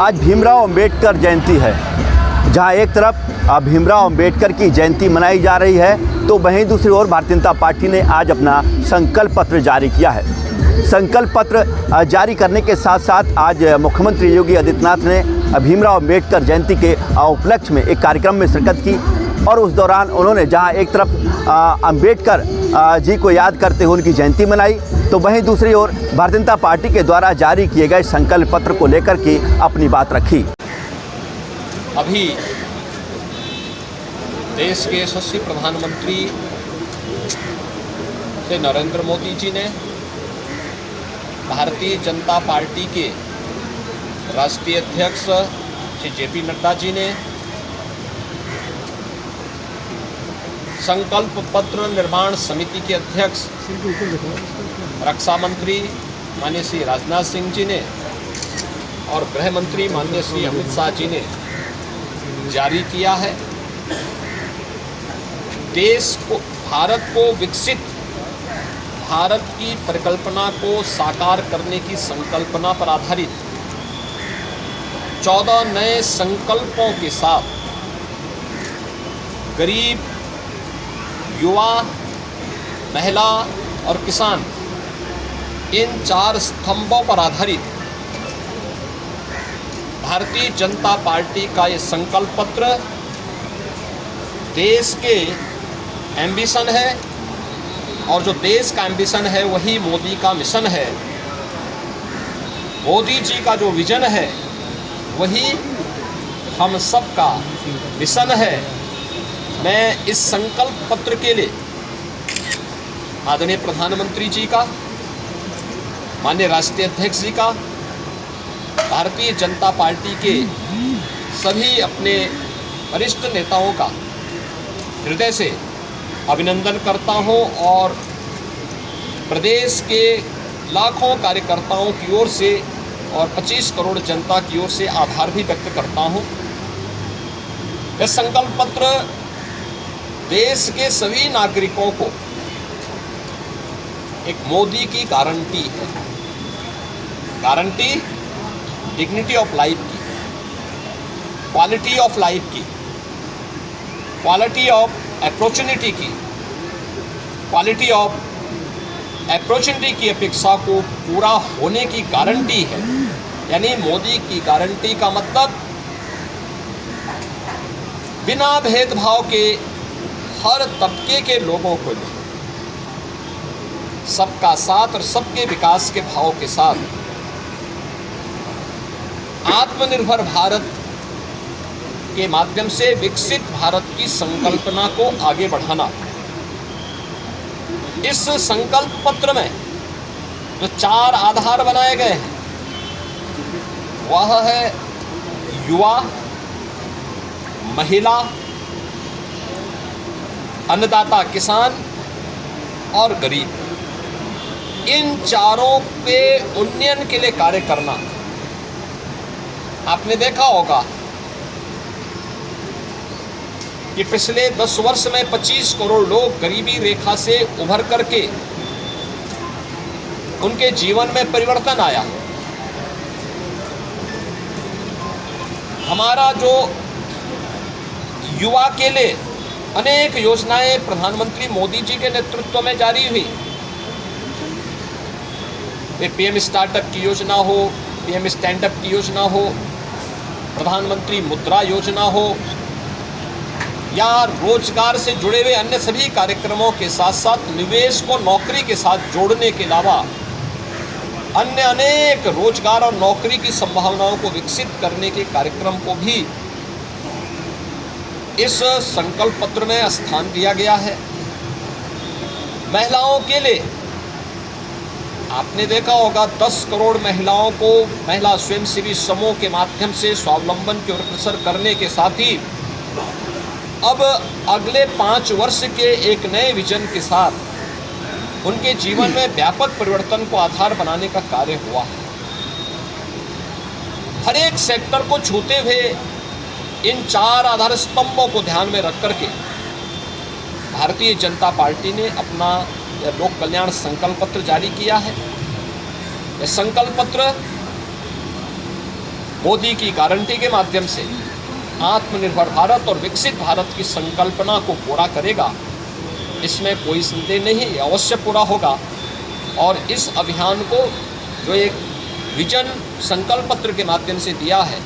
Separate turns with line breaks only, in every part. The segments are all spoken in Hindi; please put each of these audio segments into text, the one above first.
आज भीमराव अंबेडकर जयंती है। जहां एक तरफ भीमराव अंबेडकर की जयंती मनाई जा रही है, तो वहीं दूसरी ओर भारतीय जनता पार्टी ने आज अपना संकल्प पत्र जारी किया है। संकल्प पत्र जारी करने के साथ साथ आज मुख्यमंत्री योगी आदित्यनाथ ने भीमराव अंबेडकर जयंती के उपलक्ष्य में एक कार्यक्रम में शिरकत की और उस दौरान उन्होंने जहां एक तरफ अंबेडकर जी को याद करते हुए उनकी जयंती मनाई, तो वहीं दूसरी ओर भारतीय जनता पार्टी के द्वारा जारी किए गए संकल्प पत्र को लेकर के अपनी बात रखी।
अभी देश के यशस्वी प्रधानमंत्री श्री नरेंद्र मोदी जी ने भारतीय जनता पार्टी के राष्ट्रीय अध्यक्ष श्री जेपी नड्डा जी ने संकल्प पत्र निर्माण समिति के अध्यक्ष रक्षा मंत्री माननीय श्री राजनाथ सिंह जी ने और गृह मंत्री माननीय श्री अमित शाह जी ने जारी किया है। देश को, भारत को विकसित भारत की परिकल्पना को साकार करने की संकल्पना पर आधारित 14 नए संकल्पों के साथ गरीब, युवा, महिला और किसान, इन 4 स्तंभों पर आधारित भारतीय जनता पार्टी का ये संकल्प पत्र देश के एम्बिशन है, और जो देश का एम्बिशन है वही मोदी का मिशन है। मोदी जी का जो विजन है वही हम सब का मिशन है। मैं इस संकल्प पत्र के लिए आदरणीय प्रधानमंत्री जी का, माननीय राष्ट्रीय अध्यक्ष जी का, भारतीय जनता पार्टी के सभी अपने वरिष्ठ नेताओं का हृदय से अभिनंदन करता हूं और प्रदेश के लाखों कार्यकर्ताओं की ओर से और 25 करोड़ जनता की ओर से आभार भी व्यक्त करता हूं। यह संकल्प पत्र देश के सभी नागरिकों को एक मोदी की गारंटी है। गारंटी डिग्निटी ऑफ लाइफ की, क्वालिटी ऑफ लाइफ की, क्वालिटी ऑफ अपॉर्चुनिटी की, क्वालिटी ऑफ अपॉर्चुनिटी की अपेक्षा को पूरा होने की गारंटी है। यानी मोदी की गारंटी का मतलब बिना भेदभाव के हर तबके के लोगों को सबका साथ और सबके विकास के भाव के साथ आत्मनिर्भर भारत के माध्यम से विकसित भारत की संकल्पना को आगे बढ़ाना। इस संकल्प पत्र में जो 4 आधार बनाए गए हैं वह है युवा, महिला, अन्नदाता किसान और गरीब। इन चारों के उन्नयन के लिए कार्य करना। आपने देखा होगा कि पिछले 10 वर्ष में 25 करोड़ लोग गरीबी रेखा से उभर करके उनके जीवन में परिवर्तन आया। हमारा जो युवा के लिए अनेक योजनाएं प्रधानमंत्री मोदी जी के नेतृत्व में जारी हुई। पीएम स्टार्टअप की योजना हो, पीएम स्टैंडअप की योजना हो, प्रधानमंत्री मुद्रा योजना हो, या रोजगार से जुड़े हुए अन्य सभी कार्यक्रमों के साथ साथ निवेश को नौकरी के साथ जोड़ने के अलावा अन्य अनेक रोजगार और नौकरी की संभावनाओं को विकसित करने के कार्यक्रम को भी इस संकल्प पत्र में स्थान दिया गया है। महिलाओं के लिए आपने देखा होगा 10 करोड़ महिलाओं को महिला स्वयंसेवी समूह के माध्यम से स्वावलंबन की ओर अग्रसर करने के साथ ही अब अगले 5 वर्ष के एक नए विजन के साथ उनके जीवन में व्यापक परिवर्तन को आधार बनाने का कार्य हुआ है। हर एक सेक्टर को छूते हुए इन 4 आधार स्तंभों को ध्यान में रख करके भारतीय जनता पार्टी ने अपना लोक कल्याण संकल्प पत्र जारी किया है। यह संकल्प पत्र मोदी की गारंटी के माध्यम से आत्मनिर्भर भारत और विकसित भारत की संकल्पना को पूरा करेगा, इसमें कोई संदेह नहीं, अवश्य पूरा होगा। और इस अभियान को जो एक विजन संकल्प पत्र के माध्यम से दिया है,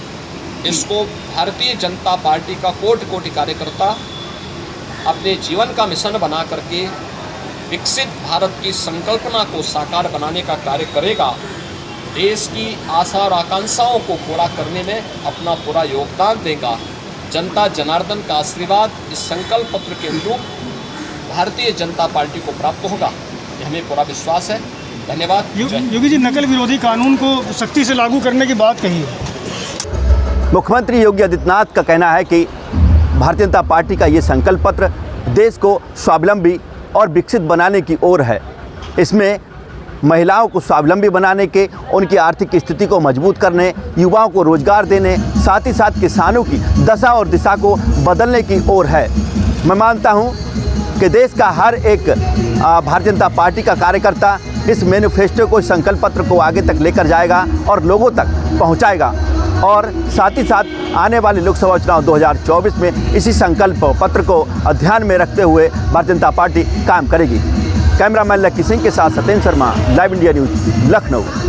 इसको भारतीय जनता पार्टी का कोटि कोटि कार्यकर्ता अपने जीवन का मिशन बना करके विकसित भारत की संकल्पना को साकार बनाने का कार्य करेगा। देश की आशा और आकांक्षाओं को पूरा करने में अपना पूरा योगदान देगा। जनता जनार्दन का आशीर्वाद इस संकल्प पत्र के अनुरूप भारतीय जनता पार्टी को प्राप्त होगा, ये हमें पूरा विश्वास है। धन्यवाद।
योगी जी, नकल विरोधी कानून को सख्ती से लागू करने की बात कही है।
मुख्यमंत्री योगी आदित्यनाथ का कहना है कि भारतीय जनता पार्टी का ये संकल्प पत्र देश को स्वावलंबी और विकसित बनाने की ओर है। इसमें महिलाओं को स्वावलंबी बनाने के, उनकी आर्थिक स्थिति को मजबूत करने, युवाओं को रोजगार देने, साथ ही साथ किसानों की दशा और दिशा को बदलने की ओर है। मैं मानता हूं कि देश का हर एक भारतीय जनता पार्टी का कार्यकर्ता इस मैनिफेस्टो को, संकल्प पत्र को आगे तक लेकर जाएगा और लोगों तक पहुंचाएगा। और साथ ही साथ आने वाले लोकसभा चुनाव 2024 में इसी संकल्प पत्र को ध्यान में रखते हुए भारतीय जनता पार्टी काम करेगी। कैमरामैन लक्की सिंह के साथ Satyendra Sharma, live India news, Lucknow.